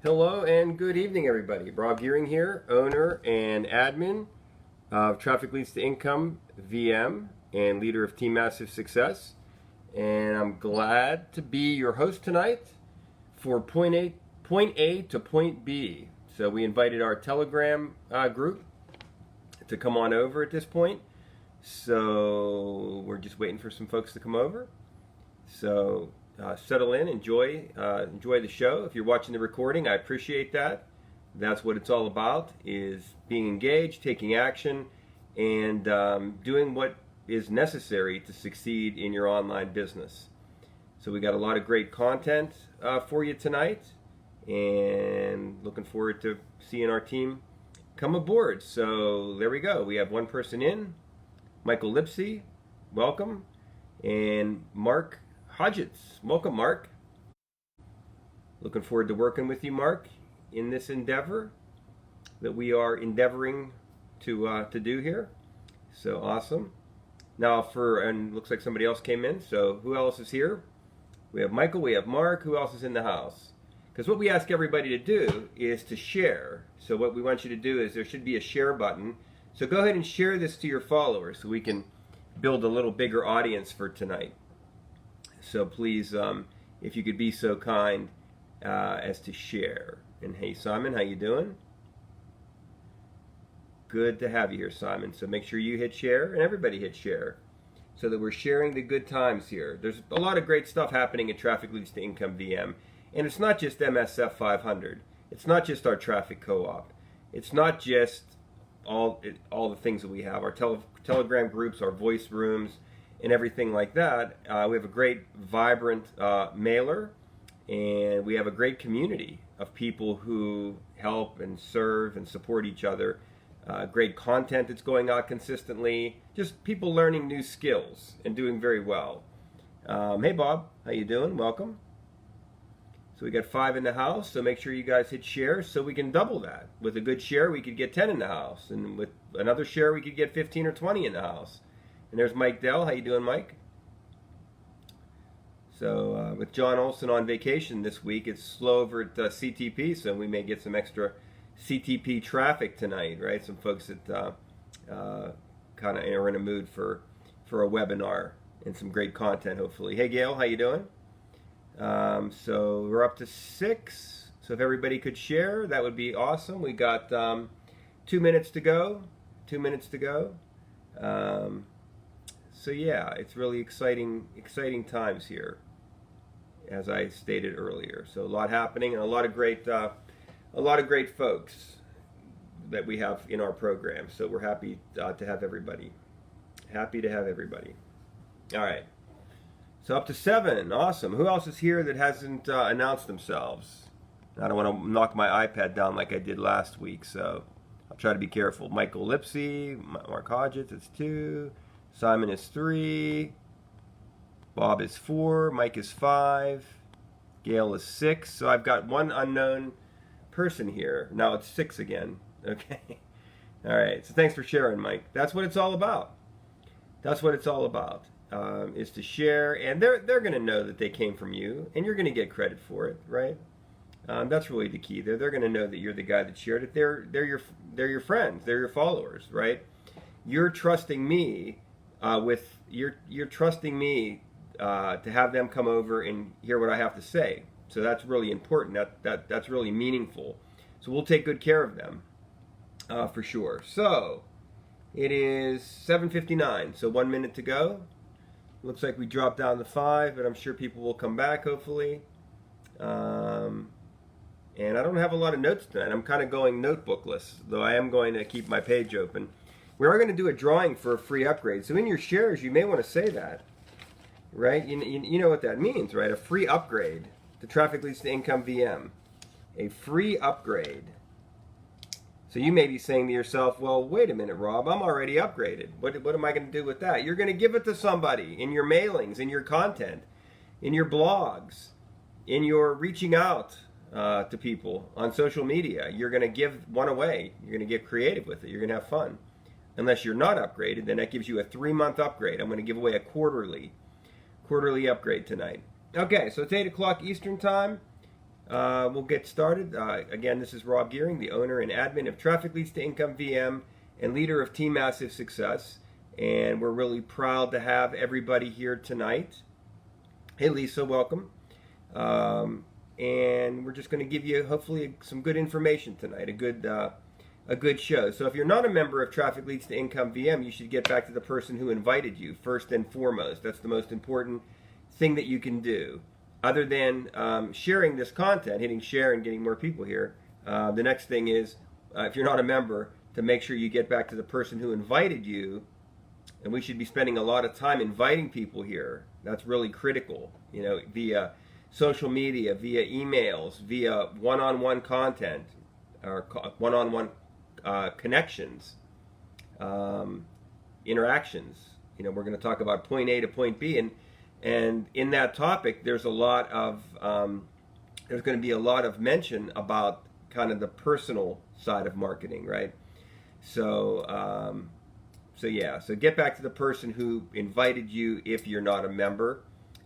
Hello and good evening, everybody. Rob Gearing here, owner and admin of Trafficleads2incomeVM and leader of Team Massive Success. And I'm glad to be your host tonight for point A to point B. So we invited our Telegram group to come on over at this point. So we're just waiting for some folks to come over. So settle in, enjoy the show. If you're watching the recording, I appreciate that. That's what it's all about, is being engaged, taking action, and doing what is necessary to succeed in your online business. So we got a lot of great content for you tonight, and looking forward to seeing our team come aboard. So there we go. We have one person in, Michael Lipsy, welcome, and Mark Hodgetts. Welcome, Mark. Looking forward to working with you, Mark, in this endeavor that we are endeavoring to do here. So awesome. Now and looks like somebody else came in. So who else is here? We have Michael, we have Mark. Who else is in the house? Because what we ask everybody to do is to share. So what we want you to do is there should be a share button. So go ahead and share this to your followers so we can build a little bigger audience for tonight. So please, if you could be so kind as to share. And hey, Simon, how you doing? Good to have you here, Simon. So make sure you hit share and everybody hit share so that we're sharing the good times here. There's a lot of great stuff happening at Trafficleads2incomeVM. And it's not just MSF500. It's not just our traffic co-op. It's not just all the things that we have. Our Telegram groups, our voice rooms, and everything like that. We have a great, vibrant mailer, and we have a great community of people who help and serve and support each other. Great content that's going out consistently. Just people learning new skills and doing very well. Hey, Bob, how you doing? Welcome. So we got 5 in the house, so make sure you guys hit share so we can double that. With a good share, we could get 10 in the house, and with another share, we could get 15 or 20 in the house. And there's Mike Dell. How you doing, Mike? So with John Olson on vacation this week, it's slow over at CTP, so we may get some extra CTP traffic tonight, right? Some folks that kind of are in a mood for a webinar and some great content, hopefully. Hey, Gail, how you doing? So we're up to 6. So if everybody could share, that would be awesome. We got 2 minutes to go. 2 minutes to go. So yeah, it's really exciting times here, as I stated earlier. So a lot happening and a lot of great folks that we have in our program. So we're happy to have everybody. Happy to have everybody. All right. So up to 7, awesome. Who else is here that hasn't announced themselves? I don't want to knock my iPad down like I did last week, so I'll try to be careful. Michael Lipsy, Mark Hodgetts, it's 2. Simon is 3. Bob is 4. Mike is 5. Gail is 6. So I've got one unknown person here. Now it's 6 again. Okay. All right. So thanks for sharing, Mike. That's what it's all about. That's what it's all about. Is to share, and they're going to know that they came from you, and you're going to get credit for it, right? That's really the key. They're going to know that you're the guy that shared it. They're your friends. They're your followers, right? You're trusting me you're trusting me to have them come over and hear what I have to say. So that's really important. That's really meaningful. So we'll take good care of them for sure. So it is 7:59. So 1 minute to go. Looks like we dropped down to 5, but I'm sure people will come back, hopefully. And I don't have a lot of notes tonight. I'm kind of going notebookless, though I am going to keep my page open. We are going to do a drawing for a free upgrade. So in your shares, you may want to say that, right? You know what that means, right? A free upgrade to Trafficleads2incomeVM. A free upgrade. So you may be saying to yourself, well, wait a minute, Rob, I'm already upgraded. What am I going to do with that? You're going to give it to somebody in your mailings, in your content, in your blogs, in your reaching out to people on social media. You're going to give one away. You're going to get creative with it. You're going to have fun. Unless you're not upgraded, then that gives you a 3-month upgrade. I'm going to give away a quarterly upgrade tonight. Okay, so it's 8 o'clock Eastern time. We'll get started. Again, this is Rob Gearing, the owner and admin of Traffic Leads to Income VM and leader of Team Massive Success. And we're really proud to have everybody here tonight. Hey, Lisa, welcome. And we're just going to give you hopefully some good information tonight, a good show. So if you're not a member of Traffic Leads to Income VM, you should get back to the person who invited you first and foremost. That's the most important thing that you can do. Other than sharing this content, hitting share and getting more people here, the next thing is, if you're not a member, to make sure you get back to the person who invited you. And we should be spending a lot of time inviting people here. That's really critical, via social media, via emails, via one-on-one content, or one-on-one connections, interactions. We're going to talk about point A to point B, and in that topic, there's going to be a lot of mention about kind of the personal side of marketing, right? So get back to the person who invited you if you're not a member.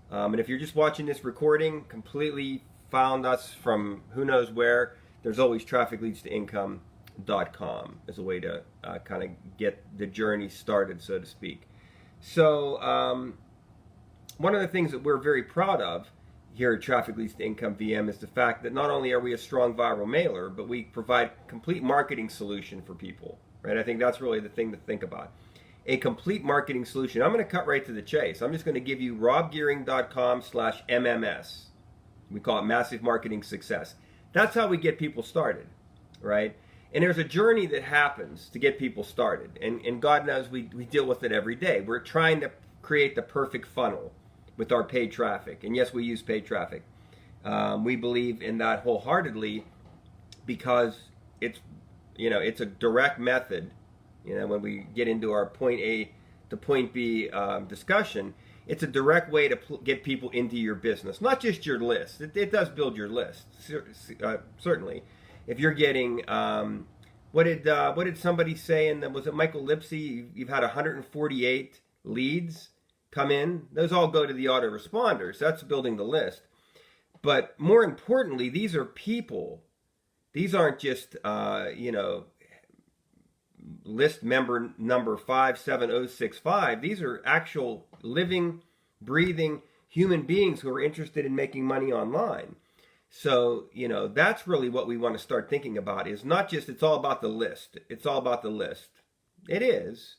And if you're just watching this recording, completely found us from who knows where, there's always trafficleads2income.com as a way to kind of get the journey started, so to speak. So one of the things that we're very proud of here at Traffic Leads to Income VM is the fact that not only are we a strong viral mailer, but we provide complete marketing solution for people, right? I think that's really the thing to think about. A complete marketing solution. I'm going to cut right to the chase. I'm just going to give you robgearing.com/MMS. We call it Massive Marketing Success. That's how we get people started, right? And there's a journey that happens to get people started. And God knows we deal with it every day. We're trying to create the perfect funnel with our paid traffic. And yes, we use paid traffic. We believe in that wholeheartedly because it's a direct method. When we get into our point A to point B discussion, it's a direct way to get people into your business, not just your list. It does build your list, certainly. If you're getting, what did somebody say? Was it Michael Lipsy? You've had 148 leads come in. Those all go to the autoresponders. That's building the list. But more importantly, these are people. These aren't just list member number 57065. These are actual living, breathing human beings who are interested in making money online. So, that's really what we want to start thinking about, is not just it's all about the list. It's all about the list. It is,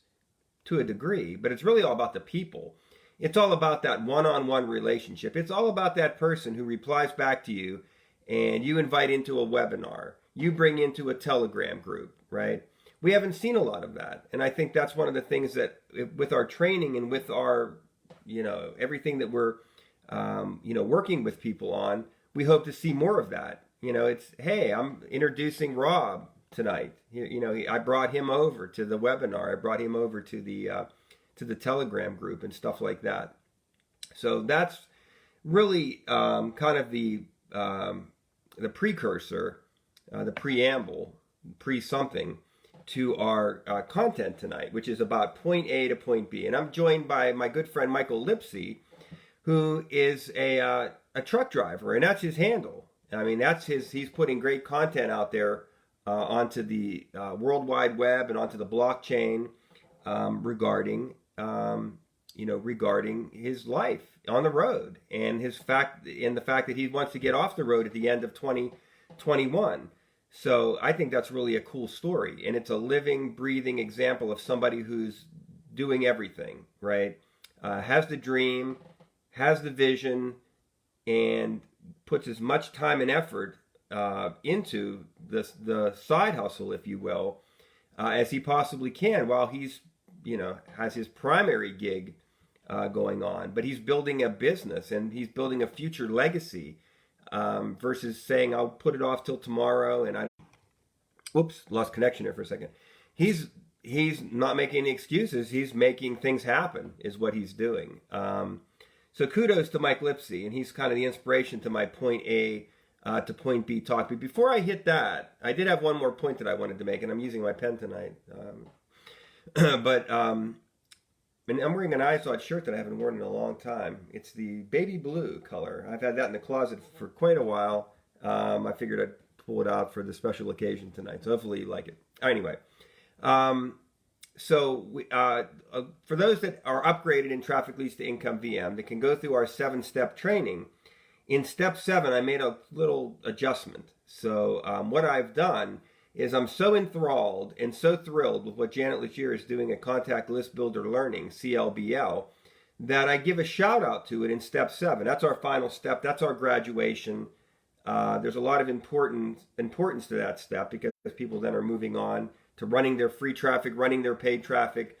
to a degree, but it's really all about the people. It's all about that one-on-one relationship. It's all about that person who replies back to you and you invite into a webinar. You bring into a Telegram group, right? We haven't seen a lot of that. And I think that's one of the things that with our training and with our, everything that we're, working with people on, we hope to see more of that. It's, hey, I'm introducing Rob tonight. I brought him over to the webinar. I brought him over to the Telegram group and stuff like that. So that's really kind of the precursor, the preamble, pre-something to our content tonight, which is about point A to point B. And I'm joined by my good friend Michael Lipsy, who is a truck driver, and that's his handle. I mean, he's putting great content out there onto the World Wide Web and onto the blockchain regarding his life on the road and the fact that he wants to get off the road at the end of 2021. So I think that's really a cool story, and it's a living, breathing example of somebody who's doing everything, right? Has the dream, has the vision, and puts as much time and effort into the side hustle, if you will, as he possibly can while he's, has his primary gig going on. But he's building a business and he's building a future legacy. Versus saying I'll put it off till tomorrow lost connection there for a second. He's not making any excuses. He's making things happen is what he's doing. So kudos to Mike Lipsy, and he's kind of the inspiration to my point A to point B talk. But before I hit that, I did have one more point that I wanted to make, and I'm using my pen tonight. And I'm wearing an ISOD shirt that I haven't worn in a long time. It's the baby blue color. I've had that in the closet for quite a while. I figured I'd pull it out for the special occasion tonight. So hopefully you like it. Anyway, for those that are upgraded in Traffic Leads to Income VM, that can go through our 7-step training. In step 7, I made a little adjustment. So what I've done is I'm so enthralled and so thrilled with what Janet Legier is doing at Contact List Builder Learning, CLBL, that I give a shout out to it in step 7. That's our final step. That's our graduation. There's a lot of importance to that step because people then are moving on to running their free traffic, running their paid traffic,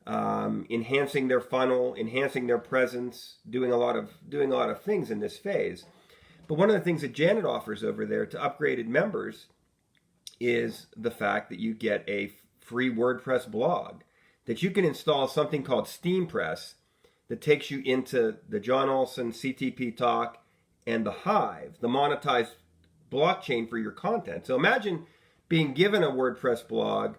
enhancing their funnel, enhancing their presence, doing a lot of things in this phase. But one of the things that Janet offers over there to upgraded members is the fact that you get a free WordPress blog, that you can install something called SteamPress that takes you into the John Olson CTP Talk and the Hive, the monetized blockchain for your content. So imagine being given a WordPress blog,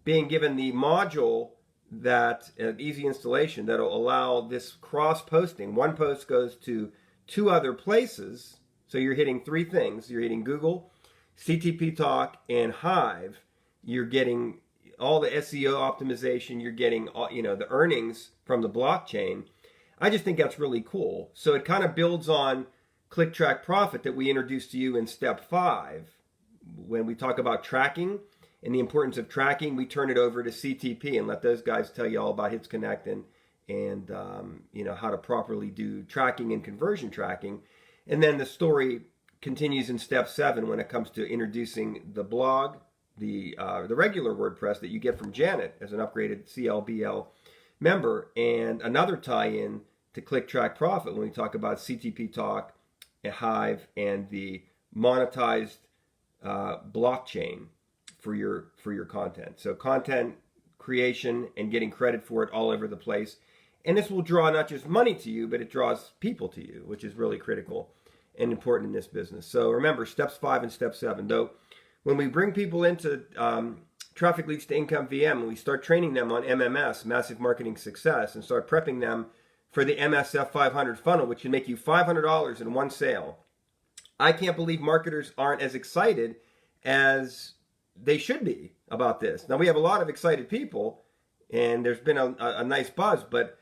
being given the module that easy installation that'll allow this cross-posting. One post goes to 2 other places, so you're hitting 3 things. You're hitting Google, CTP Talk, and Hive. You're getting all the SEO optimization. You're getting the earnings from the blockchain. I just think that's really cool. So it kind of builds on Click Track Profit that we introduced to you in step 5. When we talk about tracking and the importance of tracking, we turn it over to CTP and let those guys tell you all about Hits Connect and how to properly do tracking and conversion tracking. And then the story continues in step 7 when it comes to introducing the blog, the regular WordPress that you get from Janet as an upgraded CLBL member, and another tie-in to Click Track Profit when we talk about CTP Talk, and Hive, and the monetized blockchain for your content. So content creation and getting credit for it all over the place. And this will draw not just money to you, but it draws people to you, which is really critical and important in this business. So remember, steps 5 and step 7. Though, when we bring people into Traffic Leads to Income VM and we start training them on MMS, Massive Marketing Success, and start prepping them for the MSF500 funnel, which can make you $500 in one sale, I can't believe marketers aren't as excited as they should be about this. Now, we have a lot of excited people, and there's been a nice buzz, but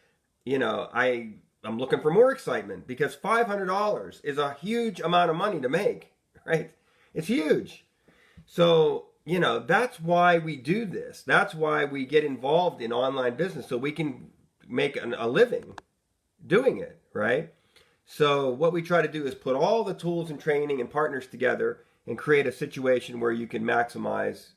I'm looking for more excitement because $500 is a huge amount of money to make, right? It's huge. So, that's why we do this. That's why we get involved in online business, so we can make a living doing it, right? So what we try to do is put all the tools and training and partners together and create a situation where you can maximize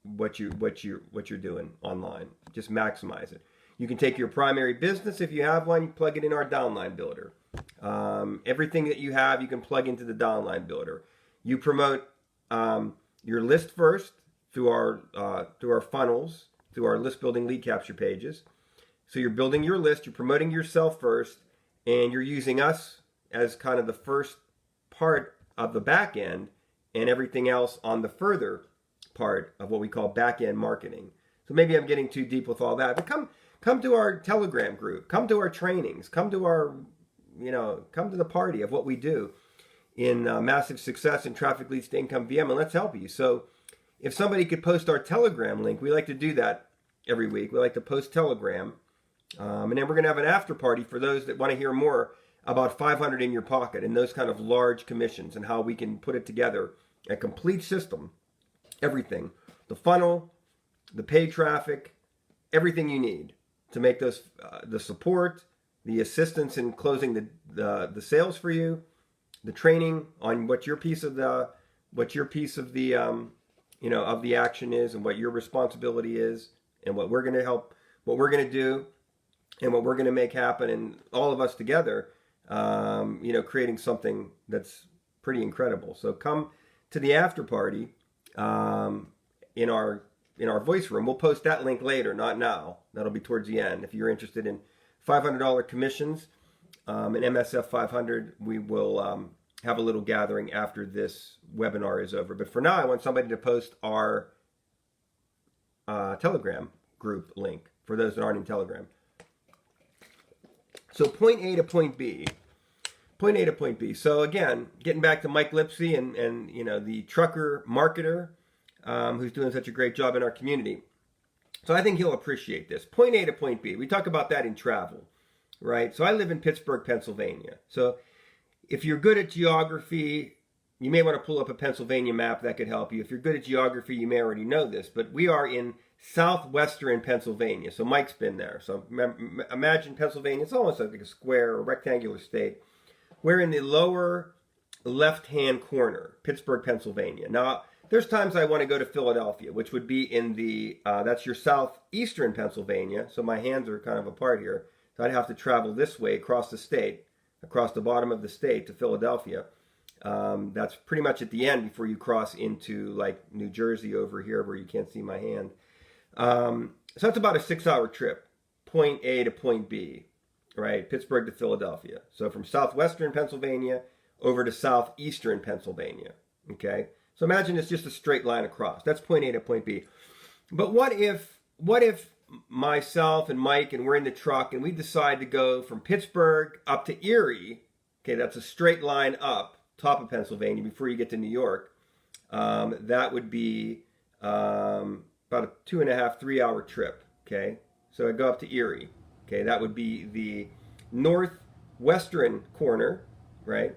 what you're doing online. Just maximize it. You can take your primary business if you have one, you plug it in our downline builder. Everything that you have, you can plug into the downline builder. You promote your list first through our funnels, through our list building lead capture pages. So you're building your list, you're promoting yourself first, and you're using us as kind of the first part of the back end and everything else on the further part of what we call back end marketing. So maybe I'm getting too deep with all that, but come to our Telegram group, come to our trainings, come to the party of what we do in Massive Success and Traffic Leads to Income VM, and let's help you. So if somebody could post our Telegram link, we like to do that every week. We like to post Telegram. And then we're going to have an after party for those that want to hear more about 500 in your pocket and those kind of large commissions and how we can put it together, a complete system, everything, the funnel, the paid traffic, everything you need to make those, the support, the assistance in closing the sales for you, the training on what your piece of the of the action is and what your responsibility is and what we're going to help, what we're going to do, and what we're going to make happen, and all of us together, creating something that's pretty incredible. So come to the after party in our voice room. We'll post that link later, not now. That'll be towards the end. If you're interested in $500 commissions and MSF500, we will have a little gathering after this webinar is over. But for now, I want somebody to post our Telegram group link for those that aren't in Telegram. So point A to point B. Point A to point B. So again, getting back to Mike Lipsy and the trucker marketer who's doing such a great job in our community. So I think he'll appreciate this. Point A to point B. We talk about that in travel, right? So I live in Pittsburgh, Pennsylvania. So if you're good at geography, you may want to pull up a Pennsylvania map that could help you. If you're good at geography, you may already know this, but we are in southwestern Pennsylvania. So Mike's been there. So imagine Pennsylvania. It's almost like a square or rectangular state. We're in the lower left-hand corner, Pittsburgh, Pennsylvania. Now, there's times I want to go to Philadelphia, which would be in the, that's your southeastern Pennsylvania. So my hands are kind of apart here. So I'd have to travel this way across the state, across the bottom of the state to Philadelphia. That's pretty much at the end before you cross into like New Jersey over here where you can't see my hand. So that's about a 6-hour trip, point A to point B, right? Pittsburgh to Philadelphia. So from southwestern Pennsylvania over to southeastern Pennsylvania, okay? So imagine it's just a straight line across. That's point A to point B. But what if myself and Mike and we're in the truck and we decide to go from Pittsburgh up to Erie, okay, that's a straight line up, top of Pennsylvania before you get to New York. That would be about a 2.5, 3-hour trip, okay? So I go up to Erie, okay? That would be the northwestern corner, right?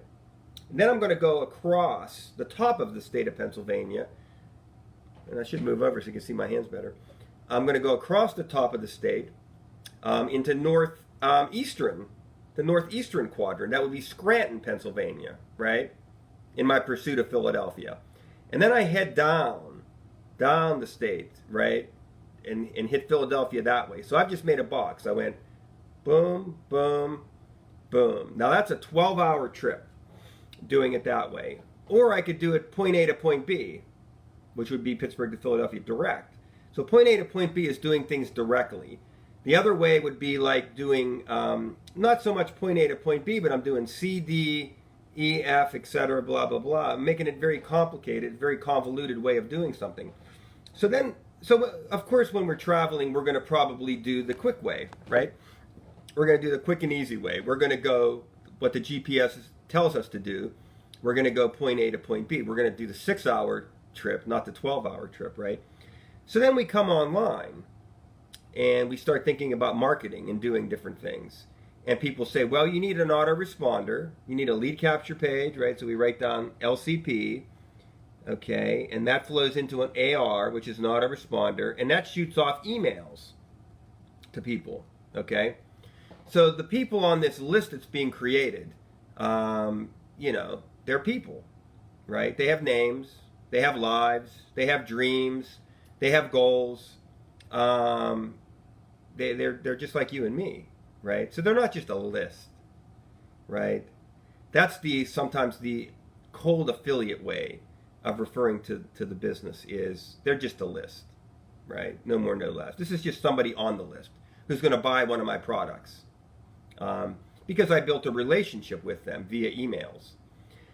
And then I'm going to go across the top of the state of Pennsylvania, and I should move over so you can see my hands better. I'm going to go across the top of the state into the northeastern quadrant. That would be Scranton, Pennsylvania, right? In my pursuit of Philadelphia. And then I head down the state, right? And hit Philadelphia that way. So I've just made a box. I went boom, boom, boom. Now that's a 12-hour trip doing it that way. Or I could do it point A to point B, which would be Pittsburgh to Philadelphia direct. So point A to point B is doing things directly. The other way would be like doing, not so much point A to point B, but I'm doing C, D, E, F, etc., blah, blah, blah. I'm making it very complicated, very convoluted way of doing something. So of course, when we're traveling, we're going to probably do the quick way, right? We're going to do the quick and easy way. We're going to go what the GPS tells us to do. We're going to go point A to point B. We're going to do the 6-hour trip, not the 12-hour trip, right? So then we come online and we start thinking about marketing and doing different things. And people say, well, you need an autoresponder. You need a lead capture page, right? So we write down LCP, okay? And that flows into an AR, which is an autoresponder, and that shoots off emails to people, okay? So the people on this list that's being created, they're people, right? They have names, they have lives, they have dreams, they have goals. They're just like you and me, right? So they're not just a list, right? That's sometimes the cold affiliate way of referring to the business is they're just a list, right? No more, no less. This is just somebody on the list who's going to buy one of my products because I built a relationship with them via emails.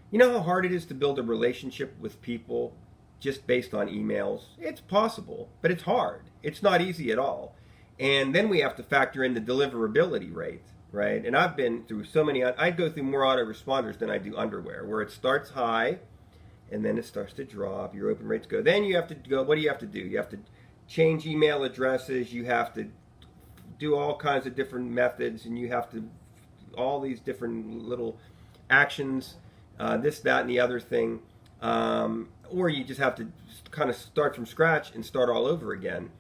You know how hard it is to build a relationship with people just based on emails? It's possible, but it's hard. It's not easy at all. And then we have to factor in the deliverability rate, right? And I've been through so many, I go through more autoresponders than I do underwear, where it starts high and then it starts to drop, your open rates go. Then you have to go, what do you have to do? You have to change email addresses, you have to do all kinds of different methods, and you have to, all these different little actions, this, that, and the other thing. Or you just have to kind of start from scratch and start all over again,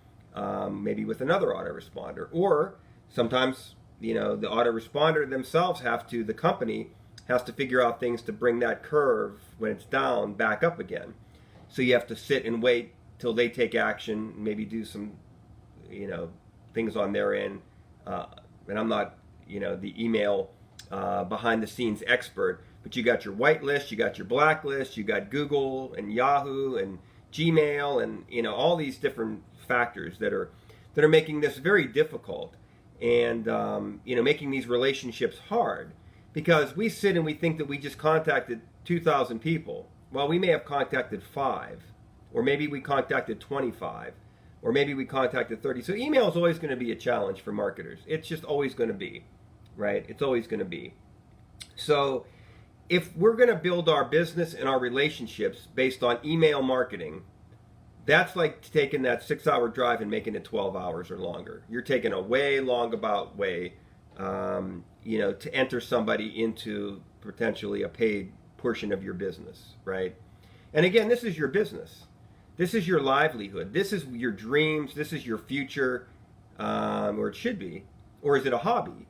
maybe with another autoresponder. Or sometimes, the autoresponder themselves the company has to figure out things to bring that curve when it's down back up again. So you have to sit and wait till they take action, maybe do some, things on their end. And I'm not, the email behind the scenes expert, but you got your whitelist, you got your blacklist, you got Google and Yahoo and Gmail and all these different factors that are making this very difficult and making these relationships hard, because we sit and we think that we just contacted 2,000 people. Well, we may have contacted 5, or maybe we contacted 25, or maybe we contacted 30. So email is always going to be a challenge for marketers. It's just always going to be, right? It's always going to be. So if we're going to build our business and our relationships based on email marketing, that's like taking that 6-hour drive and making it 12 hours or longer. You're taking a way long about way, to enter somebody into potentially a paid portion of your business, right? And again, this is your business. This is your livelihood. This is your dreams. This is your future, or it should be. Or is it a hobby?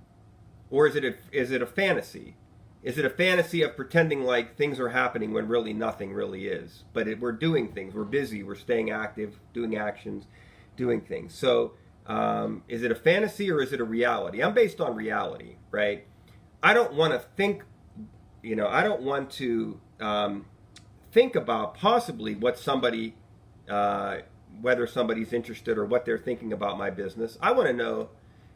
Or is it a fantasy? Is it a fantasy of pretending like things are happening when really nothing really is? But we're doing things. We're busy. We're staying active, doing actions, doing things. So is it a fantasy or is it a reality? I'm based on reality, right? I don't want to think, I don't want to think about possibly what somebody, whether somebody's interested or what they're thinking about my business. I want to know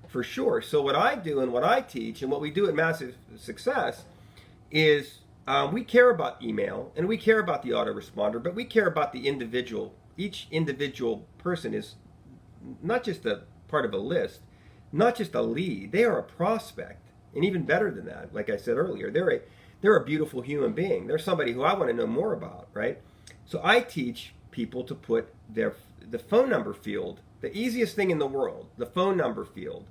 for sure. So what I do and what I teach and what we do at Massive Success is we care about email and we care about the autoresponder, but we care about the individual. Each individual person is not just a part of a list, not just a lead. They are a prospect, and even better than that, like I said earlier, they're a beautiful human being. They're somebody who I want to know more about, right? So I teach people to put the phone number field, the easiest thing in the world, the phone number field,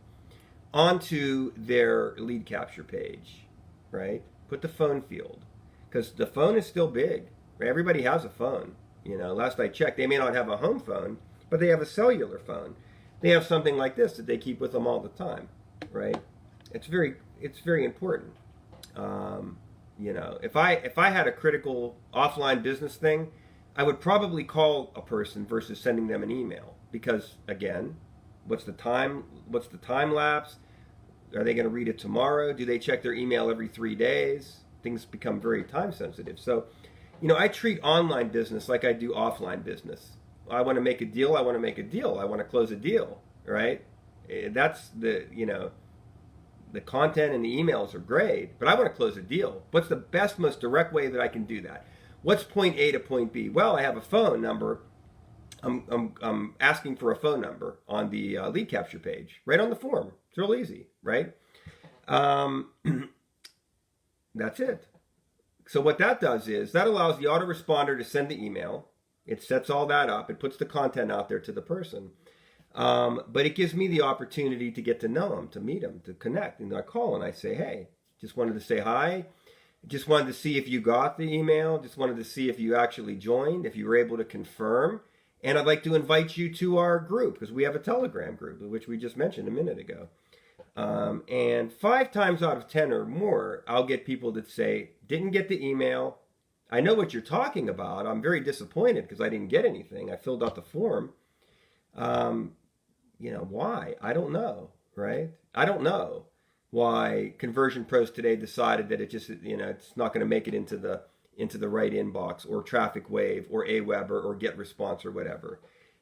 onto their lead capture page, right? Put the phone field, because the phone is still big. Right? Everybody has a phone. Last I checked, they may not have a home phone, but they have a cellular phone. They have something like this that they keep with them all the time, right? It's very important. If I had a critical offline business thing, I would probably call a person versus sending them an email, because again, what's the time lapse? Are they going to read it tomorrow? Do they check their email every 3 days? Things become very time sensitive. So, I treat online business like I do offline business. I want to make a deal. I want to close a deal, right? That's the content and the emails are great, but I want to close a deal. What's the best, most direct way that I can do that? What's point A to point B? Well, I have a phone number. I'm asking for a phone number on the lead capture page, right on the form. It's real easy, right? That's it. So what that does is that allows the autoresponder to send the email. It sets all that up. It puts the content out there to the person. But it gives me the opportunity to get to know them, to meet them, to connect. And I call and I say, hey, just wanted to say hi. Just wanted to see if you got the email. Just wanted to see if you actually joined, if you were able to confirm. And I'd like to invite you to our group, because we have a Telegram group, which we just mentioned a minute ago. And 5 times out of 10 or more, I'll get people that say, didn't get the email. I know what you're talking about. I'm very disappointed because I didn't get anything. I filled out the form. Why? I don't know, right? I don't know why Conversion Pros today decided that it just, it's not going to make it into the right inbox, or Traffic Wave or Aweber or Get Response or whatever.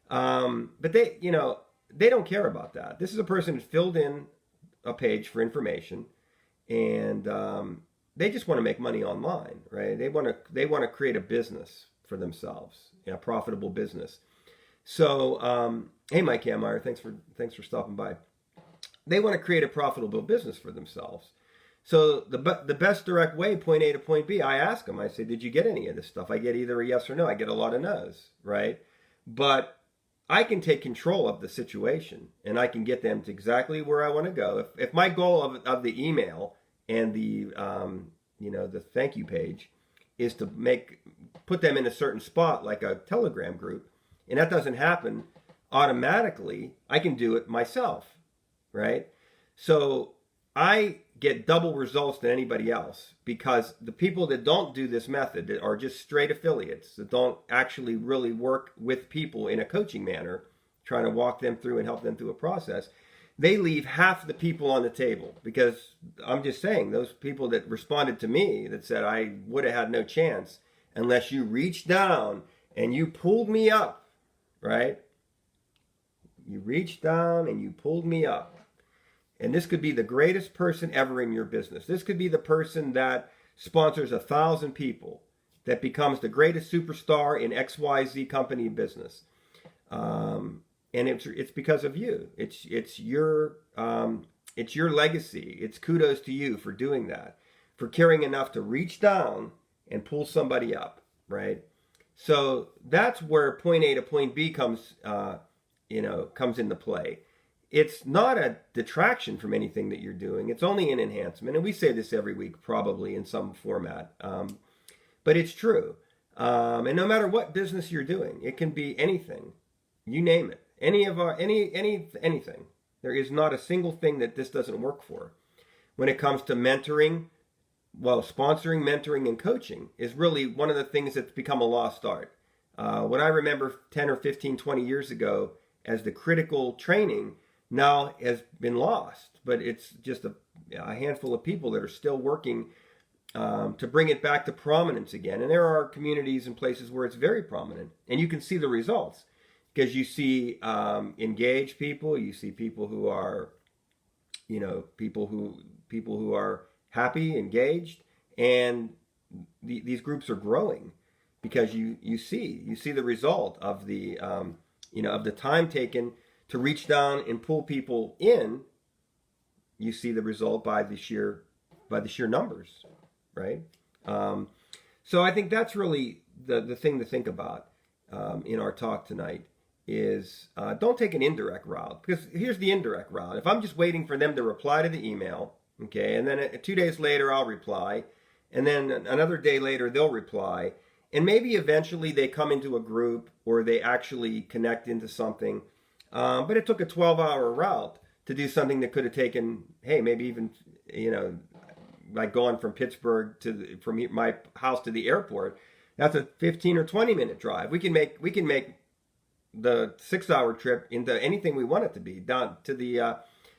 But they don't care about that. This is a person who filled in a page for information, and they just want to make money online, right? They want to create a business for themselves, a profitable business. So, hey, Mike Hameyer, thanks for stopping by. They want to create a profitable business for themselves. So the best direct way, point A to point B, I ask them, I say, did you get any of this stuff? I get either a yes or no. I get a lot of no's, right? But I can take control of the situation, and I can get them to exactly where I want to go. If my goal of the email and the the thank you page is to put them in a certain spot, like a Telegram group, and that doesn't happen automatically, I can do it myself, right? So I get double results than anybody else, because the people that don't do this method, that are just straight affiliates, that don't actually really work with people in a coaching manner, trying to walk them through and help them through a process, they leave half the people on the table. Because I'm just saying, those people that responded to me that said I would have had no chance unless you reached down and you pulled me up, right? You reached down and you pulled me up. And this could be the greatest person ever in your business. This could be the person that sponsors 1,000 people, that becomes the greatest superstar in XYZ company business. And it's because of you. It's your legacy. It's kudos to you for doing that, for caring enough to reach down and pull somebody up, right? So that's where point A to point B comes into play. It's not a detraction from anything that you're doing. It's only an enhancement. And we say this every week, probably in some format. But it's true. And no matter what business you're doing, it can be anything. You name it. Anything. There is not a single thing that this doesn't work for. When it comes to mentoring, sponsoring, mentoring, and coaching is really one of the things that's become a lost art. What I remember 10 or 15, 20 years ago as the critical training now has been lost. But it's just a handful of people that are still working to bring it back to prominence again. And there are communities and places where it's very prominent. And you can see the results. Because you see engaged people, you see people who are, people who are happy, engaged, and these groups are growing because you see the result of the of the time taken to reach down and pull people in. You see the result by the sheer numbers, right? So I think that's really the thing to think about in our talk tonight. Is don't take an indirect route, because here's the indirect route. If I'm just waiting for them to reply to the email, okay, and then 2 days later I'll reply, and then another day later they'll reply, and maybe eventually they come into a group or they actually connect into something, but it took a 12-hour route to do something that could have taken, maybe even, like going from Pittsburgh from my house to the airport. That's a 15 or 20 minute drive. We can make the 6-hour trip into anything we want it to be, down to the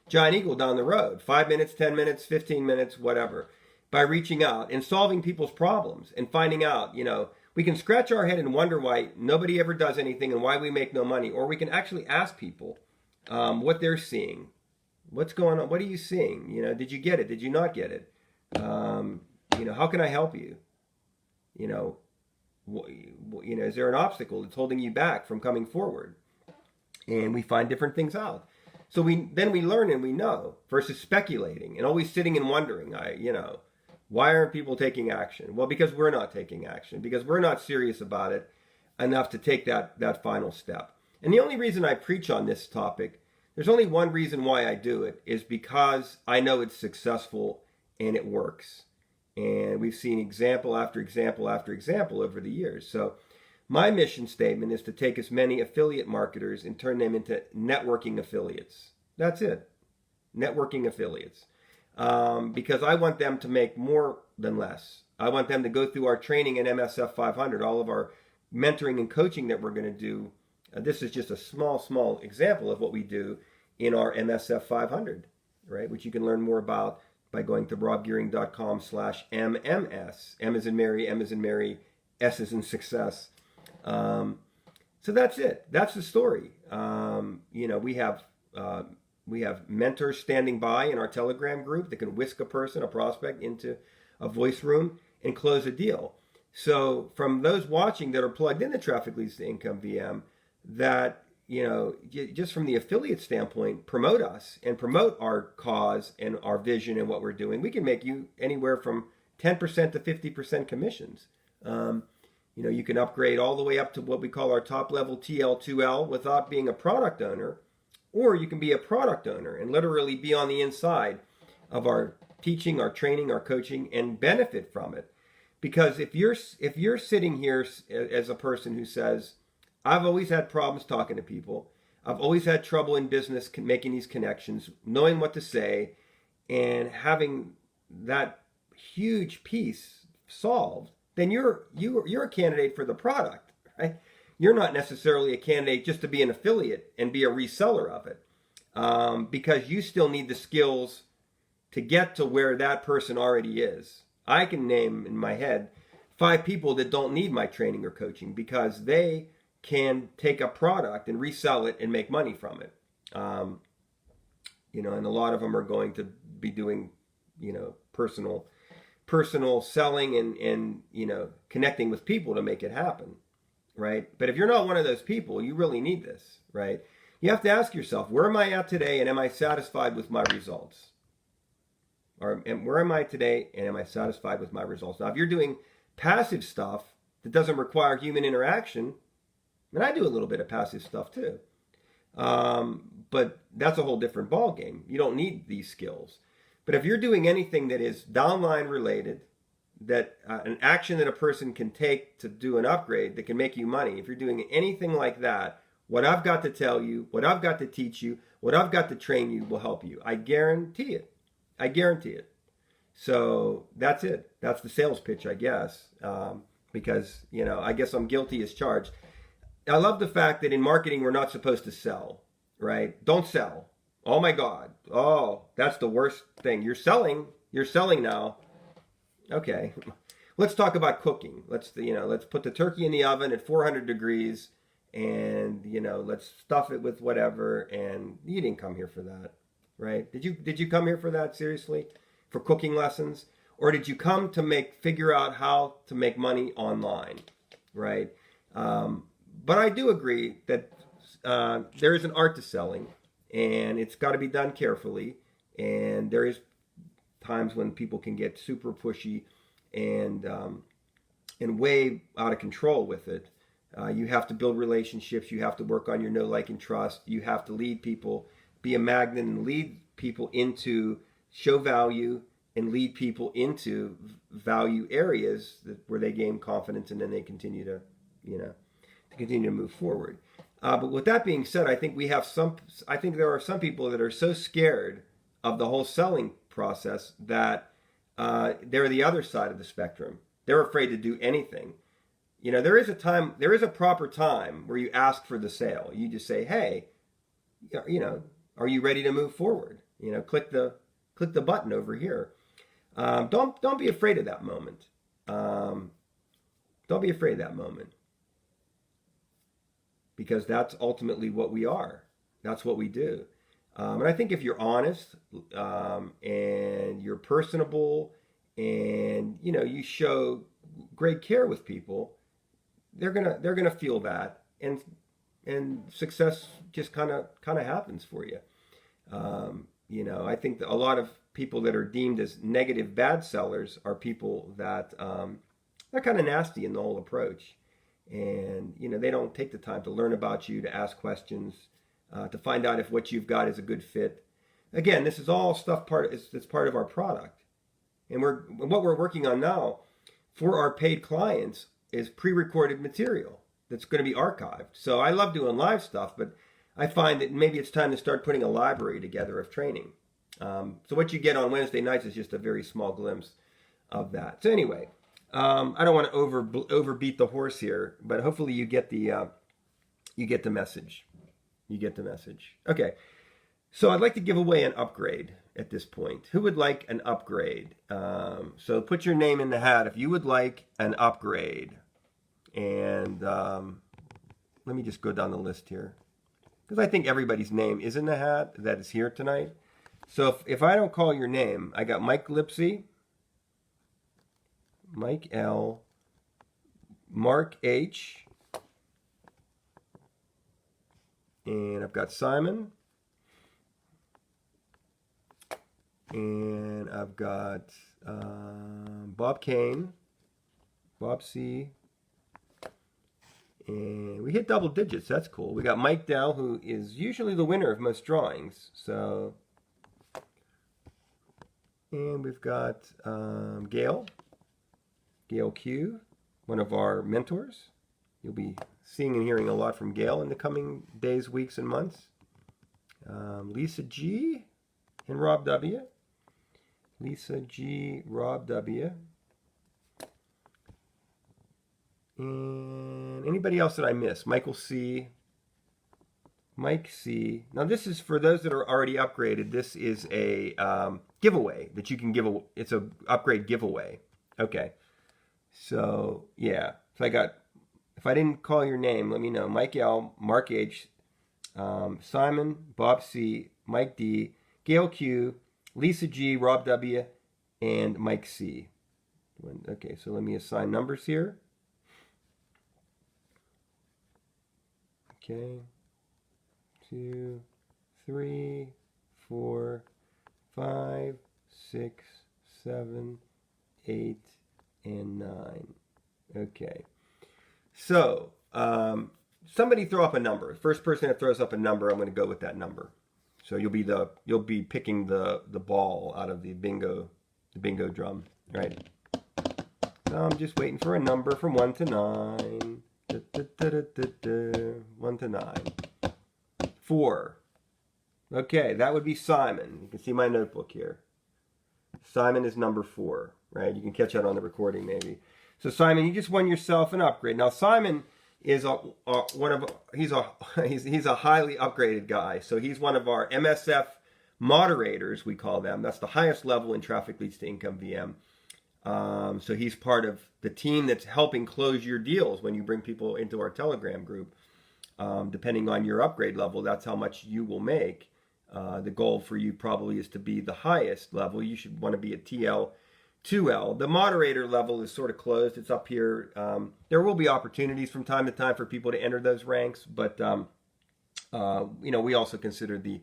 Giant Eagle down the road, 5 minutes, 10 minutes, 15 minutes, whatever, by reaching out and solving people's problems and finding out, we can scratch our head and wonder why nobody ever does anything and why we make no money, or we can actually ask people what they're seeing, what's going on, what are you seeing, did you get it, did you not get it, how can I help you, is there an obstacle that's holding you back from coming forward? And we find different things out. So we learn and we know, versus speculating and always sitting and wondering, why aren't people taking action? Well, because we're not taking action, because we're not serious about it enough to take that final step. And the only reason I preach on this topic, there's only one reason why I do it, is because I know it's successful and it works. And we've seen example after example after example over the years. So my mission statement is to take as many affiliate marketers and turn them into networking affiliates. That's it. Networking affiliates. Because I want them to make more than less. I want them to go through our training in MSF500, all of our mentoring and coaching that we're going to do. This is just a small example of what we do in our MSF500, right? Which you can learn more about by going to robgearing.com/MMS. M as in Mary, M as in Mary, S as in success. So that's it. That's the story. We have mentors standing by in our Telegram group that can whisk a prospect into a voice room and close a deal. So from those watching that are plugged into Traffic Leads to Income VM, that just from the affiliate standpoint, promote us and promote our cause and our vision and what we're doing. We can make you anywhere from 10% to 50% commissions. You can upgrade all the way up to what we call our top level TL2L without being a product owner, or you can be a product owner and literally be on the inside of our teaching, our training, our coaching, and benefit from it. Because if you're sitting here as a person who says, I've always had problems talking to people, I've always had trouble in business making these connections, knowing what to say, and having that huge piece solved, then you're a candidate for the product, right? You're not necessarily a candidate just to be an affiliate and be a reseller of it, because you still need the skills to get to where that person already is. I can name in my head 5 people that don't need my training or coaching because they can take a product and resell it and make money from it. And a lot of them are going to be doing, personal selling and connecting with people to make it happen, right? But if you're not one of those people, you really need this, right? You have to ask yourself, where am I at today, and am I satisfied with my results? And where am I today? And am I satisfied with my results? Now, if you're doing passive stuff that doesn't require human interaction, and I do a little bit of passive stuff too, but that's a whole different ball game. You don't need these skills. But if you're doing anything that is downline related, that an action that a person can take to do an upgrade that can make you money, if you're doing anything like that, what I've got to tell you, what I've got to teach you, what I've got to train you will help you. I guarantee it. I guarantee it. So that's it. That's the sales pitch, I guess, because, I guess I'm guilty as charged. I love the fact that in marketing, we're not supposed to sell, right? Don't sell. Oh my God. Oh, that's the worst thing. You're selling now. Okay. Let's talk about cooking. Let's put the turkey in the oven at 400 degrees and, let's stuff it with whatever. And you didn't come here for that, right? Did you come here for that? Seriously? For cooking lessons? Or did you come to figure out how to make money online, right? But I do agree that there is an art to selling, and it's got to be done carefully. And there is times when people can get super pushy and way out of control with it. You have to build relationships. You have to work on your know, like, and trust. You have to lead people, be a magnet, and lead people into show value and lead people into value areas where they gain confidence, and then they continue to move forward. But with that being said, I think there are some people that are so scared of the whole selling process that they're the other side of the spectrum. They're afraid to do anything. There is a proper time where you ask for the sale. You just say, hey, are you ready to move forward? Click the button over here. Don't be afraid of that moment. Don't be afraid of that moment. Because that's ultimately what we are. That's what we do. And I think if you're honest and you're personable and you show great care with people, they're gonna feel that, and success just kind of happens for you. I think that a lot of people that are deemed as negative bad sellers are people that they're kind of nasty in the whole approach. And, they don't take the time to learn about you, to ask questions, to find out if what you've got is a good fit. Again, this is all stuff it's part of our product. And what we're working on now for our paid clients is pre-recorded material that's going to be archived. So I love doing live stuff, but I find that maybe it's time to start putting a library together of training. So what you get on Wednesday nights is just a very small glimpse of that. So anyway, I don't want to overbeat the horse here, but hopefully you get the message. You get the message. Okay, so I'd like to give away an upgrade at this point. Who would like an upgrade? So put your name in the hat if you would like an upgrade. And let me just go down the list here, because I think everybody's name is in the hat that is here tonight. So if I don't call your name, I got Mike Lipsy, Mike L, Mark H, and I've got Simon, and I've got Bob Kane, Bob C, and we hit double digits. That's cool. We got Mike Dell, who is usually the winner of most drawings. So, and we've got Gail Q, one of our mentors. You'll be seeing and hearing a lot from Gail in the coming days, weeks, and months. Lisa G and Rob W. Lisa G, Rob W. And anybody else that I missed? Michael C, Mike C. Now this is for those that are already upgraded. This is a giveaway that you can give. It's a upgrade giveaway. Okay. So, yeah. So I got, if I didn't call your name, let me know. Mike L, Mark H, Simon, Bob C, Mike D, Gail Q, Lisa G, Rob W, and Mike C. Okay, so let me assign numbers here. Okay. 2, 3, 4, 5, 6, 7, 8, and 9. Okay. So, somebody throw up a number. First person that throws up a number, I'm going to go with that number. So you'll be picking the ball out of the bingo drum, right? So I'm just waiting for a number from 1 to 9. 1 to 9. 4. Okay, that would be Simon. You can see my notebook here. Simon is number 4, right? You can catch that on the recording maybe. So Simon, you just won yourself an upgrade. Now Simon is he's a highly upgraded guy. So he's one of our MSF moderators, we call them. That's the highest level in Traffic Leads to Income VM. So he's part of the team that's helping close your deals when you bring people into our Telegram group. Depending on your upgrade level, that's how much you will make. The goal for you probably is to be the highest level. You should want to be at TL2L. The moderator level is sort of closed. It's up here. There will be opportunities from time to time for people to enter those ranks, but we also consider the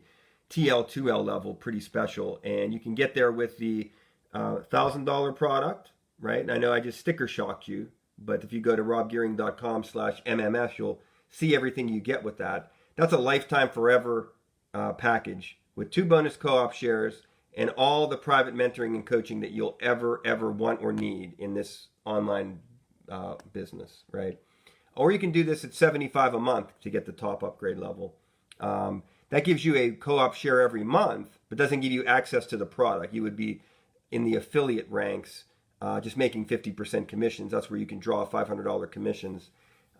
TL2L level pretty special, and you can get there with the $1,000 product, right? And I know I just sticker shocked you, but if you go to robgearing.com/MMS, you'll see everything you get with that. That's a lifetime forever package with 2 bonus co-op shares and all the private mentoring and coaching that you'll ever want or need in this online business, right? Or you can do this at $75 a month to get the top upgrade level. That gives you a co-op share every month, but doesn't give you access to the product. You would be in the affiliate ranks, just making 50% commissions. That's where you can draw $500 commissions,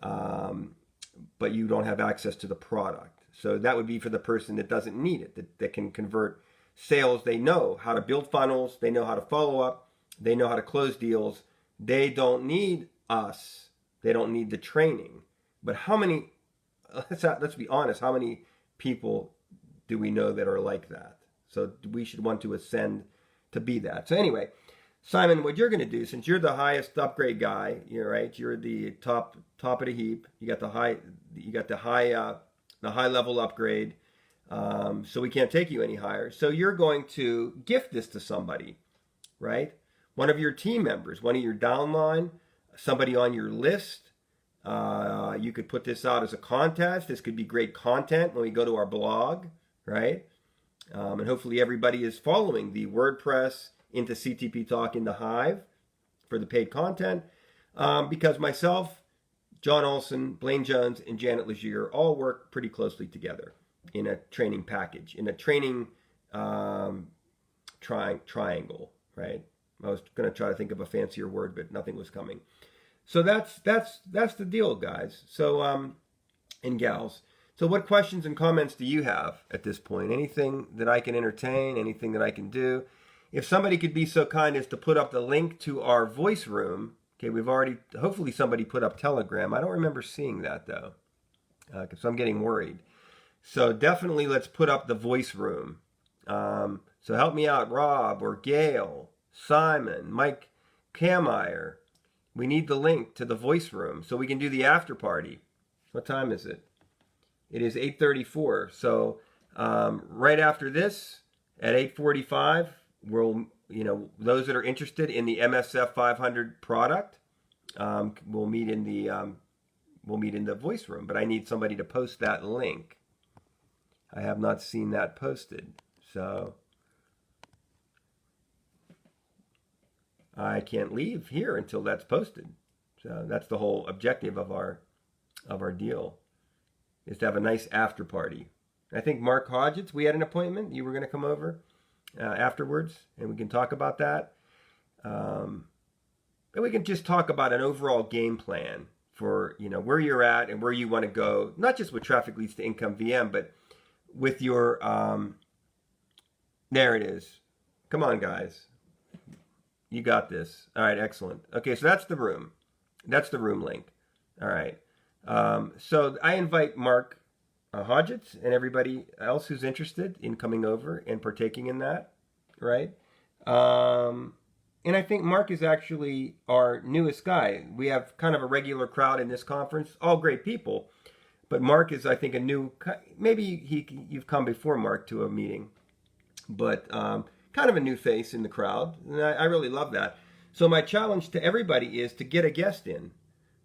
but you don't have access to the product. So that would be for the person that doesn't need it, that can convert sales. They know how to build funnels. They know how to follow up. They know how to close deals. They don't need us. They don't need the training. But how many, let's be honest, how many people do we know that are like that? So we should want to ascend to be that. So anyway, Simon, what you're going to do, since you're the highest upgrade guy, you're the top of the heap. You got the high level upgrade. So we can't take you any higher. So you're going to gift this to somebody, right? One of your team members, one of your downline, somebody on your list. You could put this out as a contest. This could be great content when we go to our blog, right? And hopefully everybody is following the WordPress into CTP Talk into Hive for the paid content, because myself, John Olson, Blaine Jones, and Janet Legier all work pretty closely together in a training package, in a training triangle, right? I was going to try to think of a fancier word, but nothing was coming. So that's the deal, guys. So and gals. So what questions and comments do you have at this point? Anything that I can entertain? Anything that I can do? If somebody could be so kind as to put up the link to our voice room. Okay, we've already, hopefully somebody put up Telegram. I don't remember seeing that though, because I'm getting worried. So definitely let's put up the voice room. So help me out, Rob or Gail, Simon, Mike Kameyer. We need the link to the voice room so we can do the after party. What time is it? It is 8:34. So right after this, at 8:45, we'll, those that are interested in the MSF500 product, we'll meet in the voice room. But I need somebody to post that link. I have not seen that posted, so I can't leave here until that's posted. So that's the whole objective of our deal, is to have a nice after party. I think Mark Hodgetts, we had an appointment. You were going to come over afterwards, and we can talk about that. And we can just talk about an overall game plan for where you're at and where you want to go, not just with Traffic Leads to Income VM, but with your there it is. Come on, guys. You got this. All right, excellent. Okay, so that's the room. That's the room link. All right. So I invite Mark Hodgetts and everybody else who's interested in coming over and partaking in that, right? And I think Mark is actually our newest guy. We have kind of a regular crowd in this conference, all great people, but Mark is, I think, maybe you've come before, Mark, to a meeting, but kind of a new face in the crowd, and I really love that. So my challenge to everybody is to get a guest in.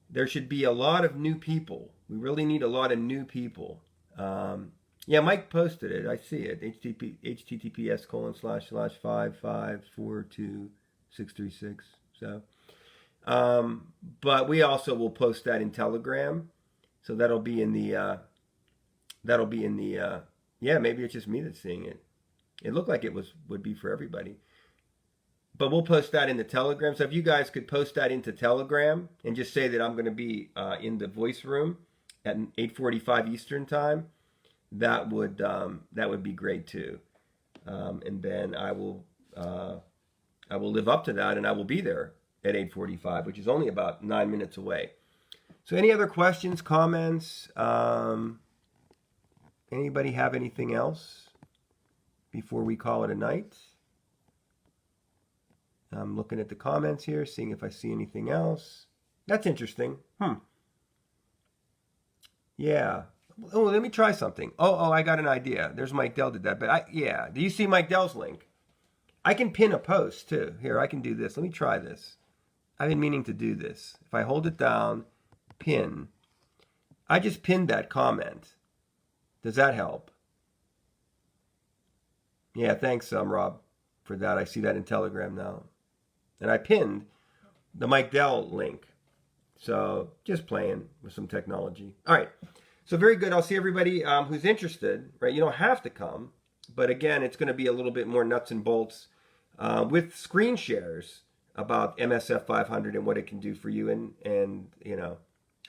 There should be a lot of new people. We really need a lot of new people. Yeah, Mike posted it. I see it. https://5542636. So, but we also will post that in Telegram. So that'll be in the. Yeah, maybe it's just me that's seeing it. It looked like it would be for everybody. But we'll post that in the Telegram. So if you guys could post that into Telegram and just say that I'm going to be in the voice room at 8:45 Eastern time, that would be great too. And then I will live up to that, and I will be there at 8:45, which is only about 9 minutes away. So any other questions, comments? Anybody have anything else before we call it a night? I'm looking at the comments here, seeing if I see anything else. That's interesting. Yeah. Oh, let me try something. Oh, I got an idea. There's Mike Dell did that. But yeah. Do you see Mike Dell's link? I can pin a post too. Here, I can do this. Let me try this. I've been meaning to do this. If I hold it down, pin. I just pinned that comment. Does that help? Yeah, thanks, Rob, for that. I see that in Telegram now. And I pinned the Mike Dell link. So just playing with some technology. All right. So very good. I'll see everybody who's interested. Right? You don't have to come. But again, it's going to be a little bit more nuts and bolts with screen shares about MSF500 and what it can do for you and you know,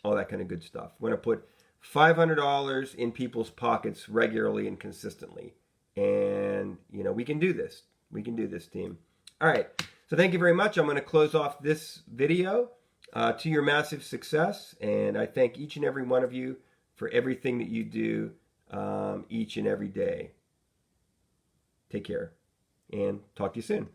all that kind of good stuff. We're going to put $500 in people's pockets regularly and consistently. And, you know, we can do this. We can do this, team. All right. So thank you very much. I'm going to close off this video to your massive success. And I thank each and every one of you for everything that you do each and every day. Take care and talk to you soon.